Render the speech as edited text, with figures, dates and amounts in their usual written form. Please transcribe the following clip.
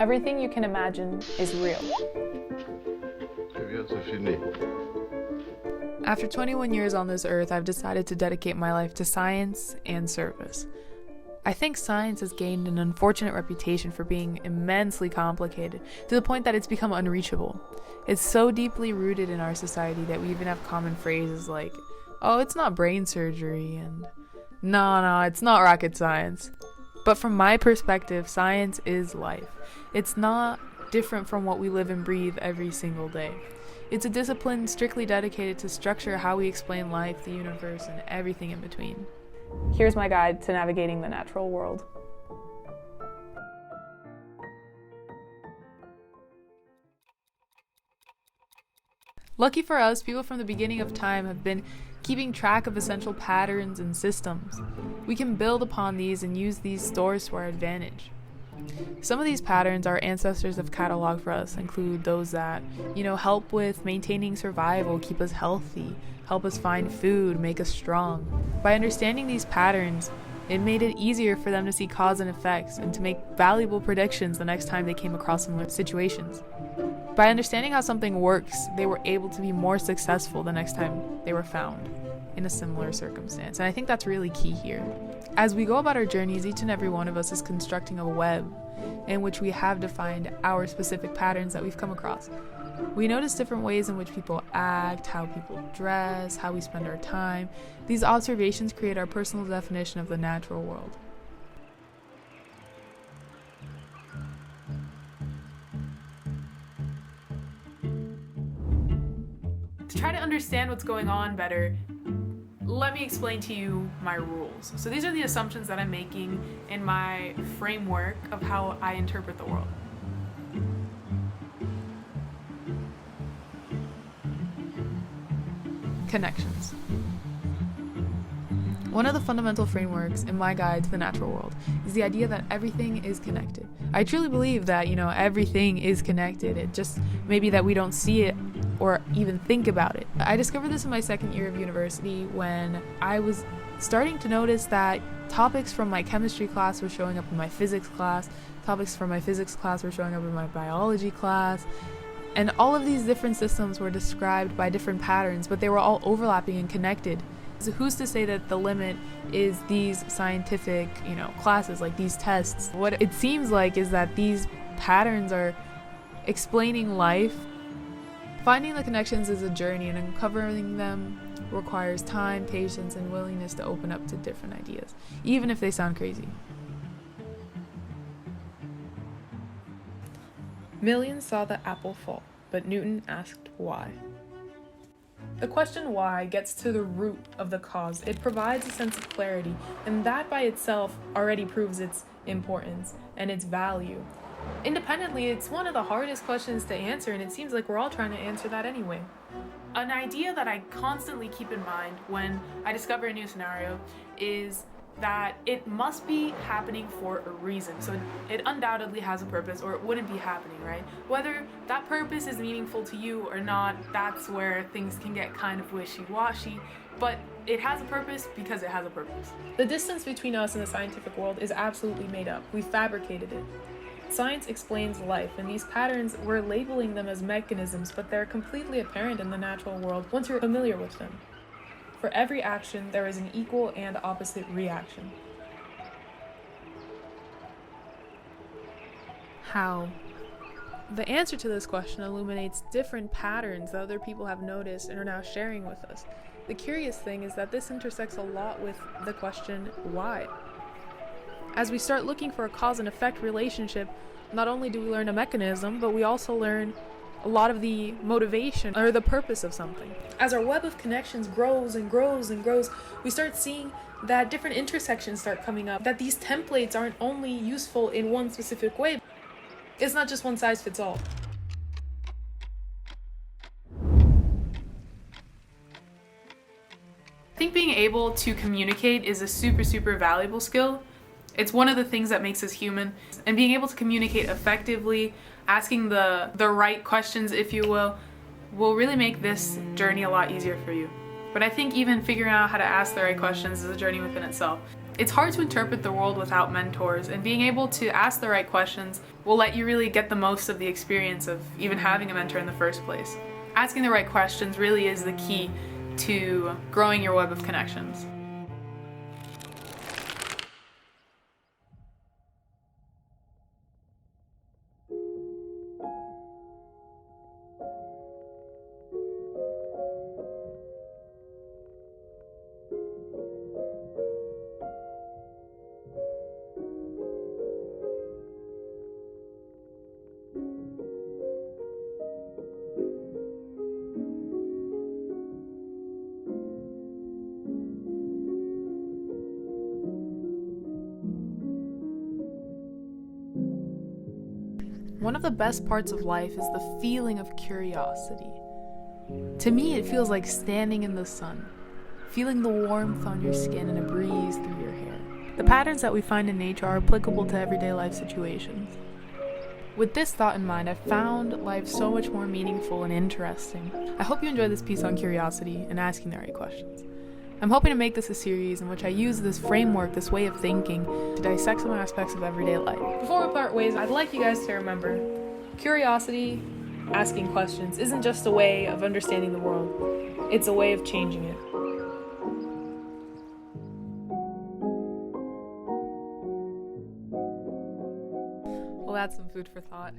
Everything you can imagine is real. After 21 years on this earth, I've decided to dedicate my life to science and service. I think science has gained an unfortunate reputation for being immensely complicated, to the point that it's become unreachable. It's so deeply rooted in our society that we even have common phrases like, oh, it's not brain surgery, and no, it's not rocket science. But from my perspective, science is life. It's not different from what we live and breathe every single day. It's a discipline strictly dedicated to structure how we explain life, the universe, and everything in between. Here's my guide to navigating the natural world. Lucky for us, people from the beginning of time have been keeping track of essential patterns and systems. We can build upon these and use these stores to our advantage. Some of these patterns our ancestors have cataloged for us include those that, help with maintaining survival, keep us healthy, help us find food, make us strong. By understanding these patterns, it made it easier for them to see cause and effects and to make valuable predictions the next time they came across similar situations. By understanding how something works, they were able to be more successful the next time they were found in a similar circumstance. And I think that's really key here. As we go about our journeys, each and every one of us is constructing a web in which we have defined our specific patterns that we've come across. We notice different ways in which people act, how people dress, how we spend our time. These observations create our personal definition of the natural world. To try to understand what's going on better, let me explain to you my rules. So these are the assumptions that I'm making in my framework of how I interpret the world. Connections. One of the fundamental frameworks in my guide to the natural world is the idea that everything is connected. I truly believe that, everything is connected. It just maybe that we don't see it or even think about it. I discovered this in my second year of university when I was starting to notice that topics from my chemistry class were showing up in my physics class, topics from my physics class were showing up in my biology class, and all of these different systems were described by different patterns, but they were all overlapping and connected. So who's to say that the limit is these scientific, classes, like these tests? What it seems like is that these patterns are explaining life. Finding the connections is a journey, and uncovering them requires time, patience, and willingness to open up to different ideas, even if they sound crazy. Millions saw the apple fall, but Newton asked why. The question why gets to the root of the cause. It provides a sense of clarity, and that by itself already proves its importance and its value. Independently, it's one of the hardest questions to answer, and it seems like we're all trying to answer that anyway. An idea that I constantly keep in mind when I discover a new scenario is that it must be happening for a reason. So it undoubtedly has a purpose, or it wouldn't be happening, right? Whether that purpose is meaningful to you or not, that's where things can get kind of wishy-washy, but it has a purpose because it has a purpose. The distance between us and the scientific world is absolutely made up. We fabricated it. Science explains life, and these patterns, we're labeling them as mechanisms, but they're completely apparent in the natural world once you're familiar with them. For every action, there is an equal and opposite reaction. How? The answer to this question illuminates different patterns that other people have noticed and are now sharing with us. The curious thing is that this intersects a lot with the question, why? As we start looking for a cause and effect relationship, not only do we learn a mechanism, but we also learn a lot of the motivation or the purpose of something. As our web of connections grows and grows and grows, we start seeing that different intersections start coming up, that these templates aren't only useful in one specific way. It's not just one size fits all. I think being able to communicate is a super valuable skill. It's one of the things that makes us human, and being able to communicate effectively, asking the right questions, if you will, will really make this journey a lot easier for you. But I think even figuring out how to ask the right questions is a journey within itself. It's hard to interpret the world without mentors, and being able to ask the right questions will let you really get the most of the experience of even having a mentor in the first place. Asking the right questions really is the key to growing your web of connections. One of the best parts of life is the feeling of curiosity. To me, it feels like standing in the sun, feeling the warmth on your skin and a breeze through your hair. The patterns that we find in nature are applicable to everyday life situations. With this thought in mind, I found life so much more meaningful and interesting. I hope you enjoyed this piece on curiosity and asking the right questions. I'm hoping to make this a series in which I use this framework, this way of thinking, to dissect some aspects of everyday life. Before we part ways, I'd like you guys to remember, curiosity, asking questions, isn't just a way of understanding the world. It's a way of changing it. Well, that's some food for thought.